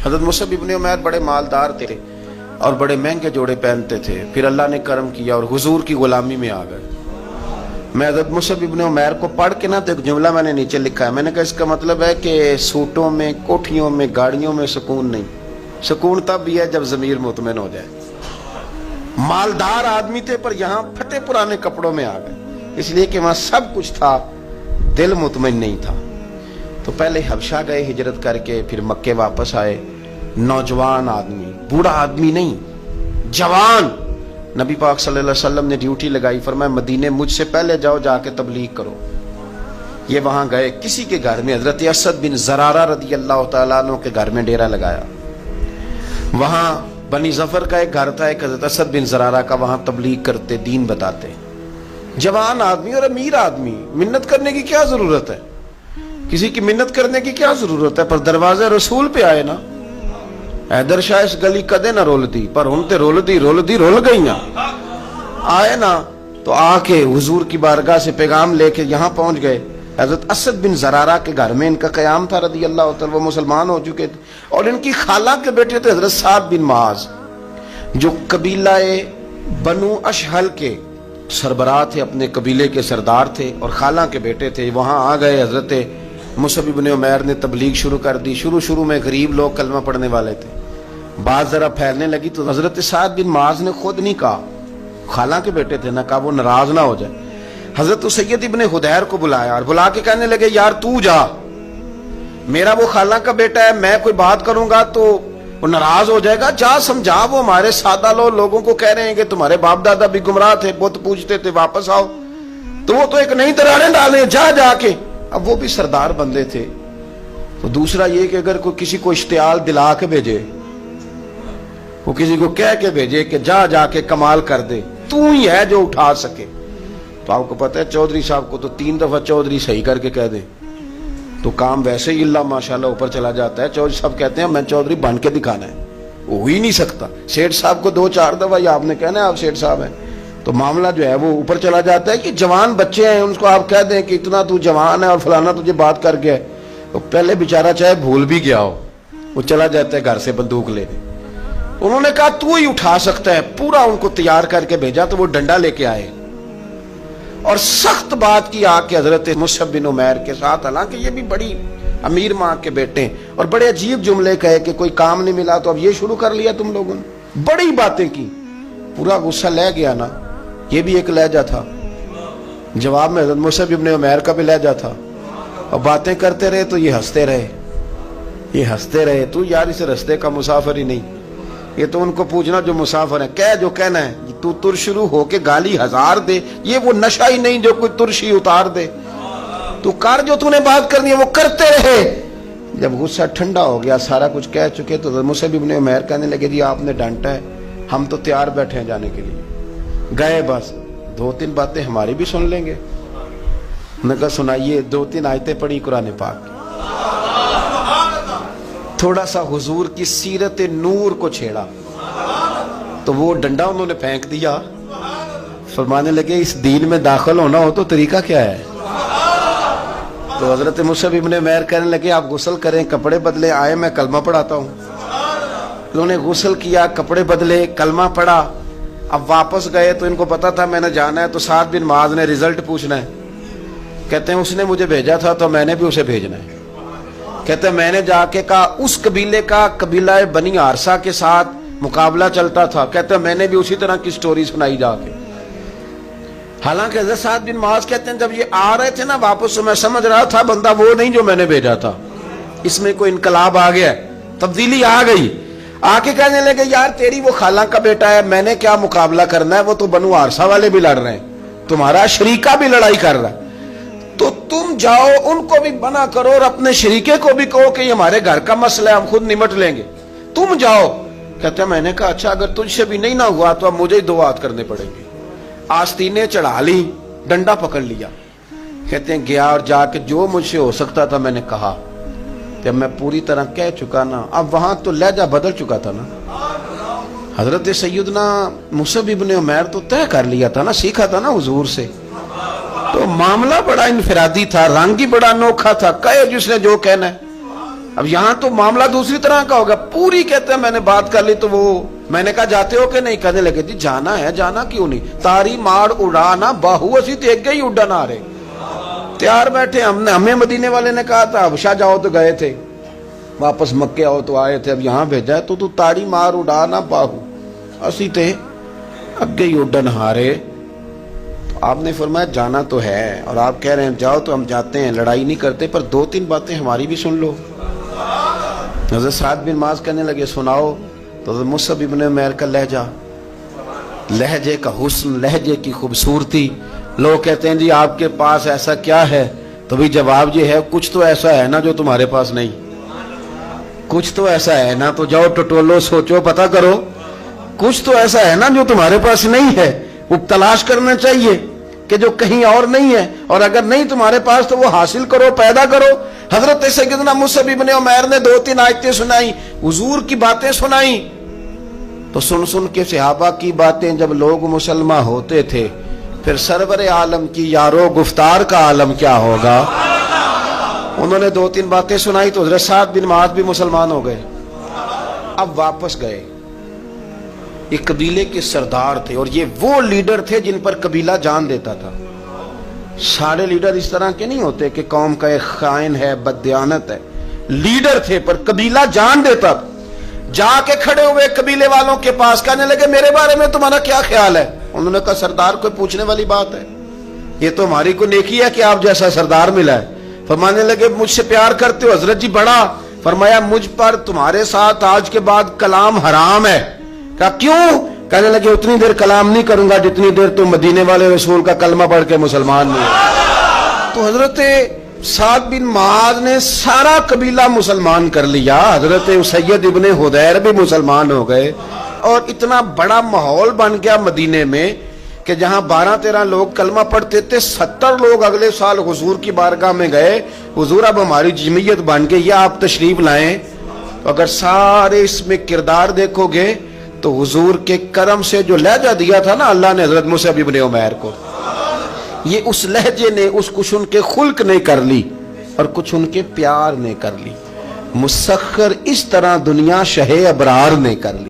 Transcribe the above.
حضرت مصعب ابن عمیر بڑے مالدار تھے اور بڑے مہنگے جوڑے پہنتے تھے، پھر اللہ نے کرم کیا اور حضور کی غلامی میں آ گئے۔ میں حضرت مصعب ابن عمیر کو پڑھ کے نا تو ایک جملہ میں نے نیچے لکھا ہے، میں نے کہا اس کا مطلب ہے کہ سوٹوں میں، کوٹھیوں میں، گاڑیوں میں سکون نہیں، سکون تب بھی ہے جب ضمیر مطمئن ہو جائے۔ مالدار آدمی تھے پر یہاں پھٹے پرانے کپڑوں میں آ گئے، اس لیے کہ وہاں سب کچھ تھا، دل مطمئن نہیں تھا۔ تو پہلے حبشہ گئے ہجرت کر کے، پھر مکے واپس آئے، نوجوان آدمی، بوڑھا آدمی نہیں، جوان۔ نبی پاک صلی اللہ علیہ وسلم نے ڈیوٹی لگائی، فرمایا مدینے مجھ سے پہلے جاؤ، جا کے تبلیغ کرو۔ یہ وہاں گئے، کسی کے گھر میں، حضرت اسد بن زرارہ رضی اللہ تعالیٰ عنہ کے گھر میں ڈیرا لگایا۔ وہاں بنی ظفر کا ایک گھر تھا، ایک حضرت اسد بن زرارہ کا، وہاں تبلیغ کرتے، دین بتاتے۔ جوان آدمی اور امیر آدمی، منت کرنے کی کیا ضرورت ہے؟ کسی کی منت کرنے کی کیا ضرورت ہے؟ پر دروازے رسول پہ آئے نا۔ حیدر شاہ اس گلی کدے نہ رول دی، پر ہن تے رول گئی نا۔ آئے نا تو آ کے حضور کی بارگاہ سے پیغام لے کے یہاں پہنچ گئے۔ حضرت اسد بن زرارہ کے گھر میں ان کا قیام تھا رضی اللہ تعالیٰ، وہ مسلمان ہو چکے تھے، اور ان کی خالہ کے بیٹے تھے حضرت سعد بن معاذ، جو قبیلہ بنو اشہل کے سربراہ تھے، اپنے قبیلے کے سردار تھے، اور خالہ کے بیٹے تھے۔ وہاں آ گئے، حضرت مصعب ابن عمیر نے تبلیغ شروع کر دی۔ شروع میں غریب لوگ کلمہ پڑھنے والے تھے، بات ذرا پھیلنے لگی تو حضرت سعد بن معاذ نے خود نہیں کہا، خالہ کے بیٹے تھے، نہ کہا وہ ناراض نہ ہو جائے۔ حضرت سید ابن حدیر کو بلایا اور بلا کے کہنے لگے یار تو جا، میرا وہ خالہ کا بیٹا ہے، میں کوئی بات کروں گا تو وہ ناراض ہو جائے گا، جا سمجھا، وہ ہمارے سادہ لوگوں کو کہہ رہے ہیں کہ تمہارے باپ دادا بھی گمراہ تھے، بت پوجتے تھے، واپس آؤ، تو وہ تو ایک نئی دراریں ڈالیں، جا کے۔ اب وہ بھی سردار بندے تھے، تو دوسرا یہ کہ اگر کوئی کسی کو اشتعال دلا کے بھیجے، وہ کسی کو کہہ کے بھیجے کہ جا کے کمال کر دے، تو ہی ہے جو اٹھا سکے، تو آپ کو پتہ ہے چودھری صاحب کو تو 3 دفعہ چودھری صحیح کر کے کہہ دیں تو کام ویسے ہی اللہ ماشاءاللہ اوپر چلا جاتا ہے۔ چودھری صاحب کہتے ہیں میں چودھری بن کے دکھانا ہے، وہ ہو ہی نہیں سکتا۔ سیٹھ صاحب کو 2-4 دفعہ یہ آپ نے کہنا ہے آپ سیٹھ صاحب ہیں، تو معاملہ جو ہے وہ اوپر چلا جاتا ہے کہ جوان بچے ہیں، ان کو آپ کہہ دیں کہ اتنا تو جوان ہے اور فلانا تجھے بات کر گیا ہے، تو پہلے بیچارہ چاہے بھول بھی گیا ہو، وہ چلا جاتا ہے گھر سے بندوق لینے۔ انہوں نے کہا تو ہی اٹھا سکتا ہے، پورا ان کو تیار کر کے بھیجا، تو وہ ڈنڈا لے کے آئے اور سخت بات کی آ کے حضرت مصعب بن عمیر کے ساتھ، حالانکہ یہ بھی بڑی امیر ماں کے بیٹے، اور بڑے عجیب جملے کہے کہ کوئی کام نہیں ملا تو اب یہ شروع کر لیا تم لوگوں نے، بڑی باتیں کی، پورا غصہ لے گیا نا۔ یہ بھی ایک لہجہ تھا، جواب میں حضرت مصعب ابن عمیر کا بھی لہجہ تھا، اور باتیں کرتے رہے تو یہ ہنستے رہے، تو یار اس رستے کا مسافر ہی نہیں، یہ تو ان کو پوچھنا جو مسافر ہے، کہہ جو کہنا ہے، تو تر شروع ہو کے گالی 1000 دے، یہ وہ نشہ ہی نہیں جو کوئی ترشی اتار دے، تو کر جو تو نے بات کرنی ہے وہ کرتے رہے۔ جب غصہ ٹھنڈا ہو گیا، سارا کچھ کہہ چکے، تو حضرت مصعب ابن عمیر کہنے لگے جی آپ نے ڈانٹا ہے، ہم تو تیار بیٹھے ہیں جانے کے لیے، گئے بس 2-3 باتیں ہماری بھی سن لیں گے۔ میں کہا سنائیے، 2-3 آیتیں پڑھی قرآن پاک کی، تھوڑا سا حضور کی سیرت نور کو چھیڑا، تو وہ ڈنڈا انہوں نے پھینک دیا، فرمانے لگے اس دین میں داخل ہونا ہو تو طریقہ کیا ہے؟ تو حضرت مصعب ابن عمیر کہنے لگے آپ غسل کریں، کپڑے بدلے، آئے میں کلمہ پڑھاتا ہوں۔ انہوں نے غسل کیا، کپڑے بدلے، کلمہ پڑھا۔ اب واپس گئے تو ان کو پتا تھا میں نے جانا ہے، تو سعد بن معاذ نے رزلٹ پوچھنا ہے، کہتے ہیں اس نے مجھے بھیجا تھا تو میں نے بھی اسے بھیجنا ہے۔ کہتے ہیں میں نے جا کے کہا اس قبیلے کا، قبیلہ بنی عارصہ کے ساتھ مقابلہ چلتا تھا، کہتے ہیں میں نے بھی اسی طرح کی سٹوری سنائی جا کے۔ حالانکہ حضرت سعد بن معاذ کہتے ہیں جب یہ آ رہے تھے نا واپس، میں سمجھ رہا تھا بندہ وہ نہیں جو میں نے بھیجا تھا، اس میں کوئی انقلاب آ گیا، تبدیلی آ گئی۔ آ کے کہنے لگے یار تیری وہ خالہ کا بیٹا ہے، میں نے کیا مقابلہ کرنا ہے، وہ تو بنو عارصہ والے بھی لڑ رہے ہیں، تمہارا شریکہ بھی لڑائی کر رہا ہے، تو تم جاؤ ان کو بھی منع کرو اور اپنے شریکے کو بھی کہو کہ یہ ہمارے گھر کا مسئلہ ہے، ہم خود نمٹ لیں گے، تم جاؤ۔ کہتے ہیں میں نے کہا اچھا اگر تجھ سے بھی نہیں نہ ہوا تو اب مجھے ہی 2 ہاتھ کرنے پڑیں گے۔ آستینیں چڑھا لی، ڈنڈا پکڑ لیا، کہتے ہیں گیا اور جا کے جو مجھ سے ہو سکتا تھا میں نے کہا، جب میں پوری طرح کہہ چکا نا، اب وہاں تو لہجہ بدل چکا تھا نا۔ حضرت سیدنا مصعب ابن عمیر تو طے کر لیا تھا نا، سیکھا تھا نا حضور سے، تو معاملہ بڑا انفرادی تھا، رنگ ہی بڑا انوکھا تھا، کہے جس نے جو کہنا ہے۔ اب یہاں تو معاملہ دوسری طرح کا ہوگا. پوری کہتے ہیں میں نے بات کر لی تو وہ میں نے کہا جاتے ہو کہ نہیں؟ کہنے لگے جی جانا ہے. جانا کیوں نہیں؟ تاری ماڑ اڑانا باہو اسی تو ایک ہی اڈن آ رہے تیار بیٹھے. ہمیں مدینے والے نے کہا تھا حبشہ جاؤ تو گئے تھے, واپس مکے آؤ تو آئے تھے, اب یہاں بھیجا ہے تو تاری مار اڑانا باہو اسی تے اگے ہی اڈن ہارے. آپ نے فرمایا جانا تو ہے اور آپ کہہ رہے ہیں جاؤ تو ہم جاتے ہیں, لڑائی نہیں کرتے, پر 2-3 باتیں ہماری بھی سن لو. حضرت سعد بن معاذ کہنے لگے سناؤ. تو حضرت مصعب ابن عمیر کا لہجہ, لہجے کا حسن, لہجے کی خوبصورتی. لوگ کہتے ہیں جی آپ کے پاس ایسا کیا ہے؟ تو بھی جواب یہ ہے کچھ تو ایسا ہے نا جو تمہارے پاس نہیں, کچھ تو ایسا ہے نا. تو جاؤ ٹٹولو, سوچو, پتا کرو, کچھ تو ایسا ہے نا جو تمہارے پاس نہیں ہے. وہ تلاش کرنا چاہیے کہ جو کہیں اور نہیں ہے, اور اگر نہیں تمہارے پاس تو وہ حاصل کرو, پیدا کرو. حضرت سیدنا مصعب ابن عمیر نے 2-3 آیتیں سنائی, حضور کی باتیں سنائی. تو سن کے صحابہ کی باتیں جب لوگ مسلمان ہوتے تھے, پھر سرور عالم کی یارو گفتار کا عالم کیا ہوگا. انہوں نے 2-3 باتیں سنائی تو حضرت سعد بن معاذ بھی مسلمان ہو گئے. اب واپس گئے. ایک قبیلے کے سردار تھے, اور یہ وہ لیڈر تھے جن پر قبیلہ جان دیتا تھا. سارے لیڈر اس طرح کے نہیں ہوتے کہ قوم کا ایک خائن ہے, بددیانت ہے. لیڈر تھے پر قبیلہ جان دیتا تھا. جا کے کھڑے ہوئے قبیلے والوں کے پاس, کہنے لگے میرے بارے میں تمہارا کیا خیال ہے؟ انہوں نے کہا سردار کوئی پوچھنے والی بات ہے, یہ تو ہماری کو نیکی ہے کہ آپ جیسا سردار ملا ہے. فرمانے لگے مجھ سے پیار کرتے ہو؟ حضرت جی بڑا. فرمایا مجھ پر تمہارے ساتھ آج کے بعد کلام حرام ہے. کہا کیوں؟ کہنے لگے اتنی دیر کلام نہیں کروں گا جتنی دیر تم مدینے والے رسول کا کلمہ پڑھ کے مسلمان نہیں. تو حضرت سعد بن معاذ نے سارا قبیلہ مسلمان کر لیا. حضرت سید ابن حدیر بھی مسلمان ہو گئے, اور اتنا بڑا ماحول بن گیا مدینے میں کہ جہاں 12-13 لوگ کلمہ پڑھتے تھے, 70 لوگ اگلے سال حضور کی بارگاہ میں گئے, حضور اب ہماری جمعیت بن گئی, یا آپ تشریف لائیں. اگر سارے اس میں کردار دیکھو گے تو حضور کے کرم سے جو لہجہ دیا تھا نا اللہ نے حضرت مصعب ابن عمیر کو, یہ اس لہجے نے اس کچھ ان کے خلق نے کر لی اور کچھ ان کے پیار نے کر لی. مسخر اس طرح دنیا شہ ابرار نے کر لی.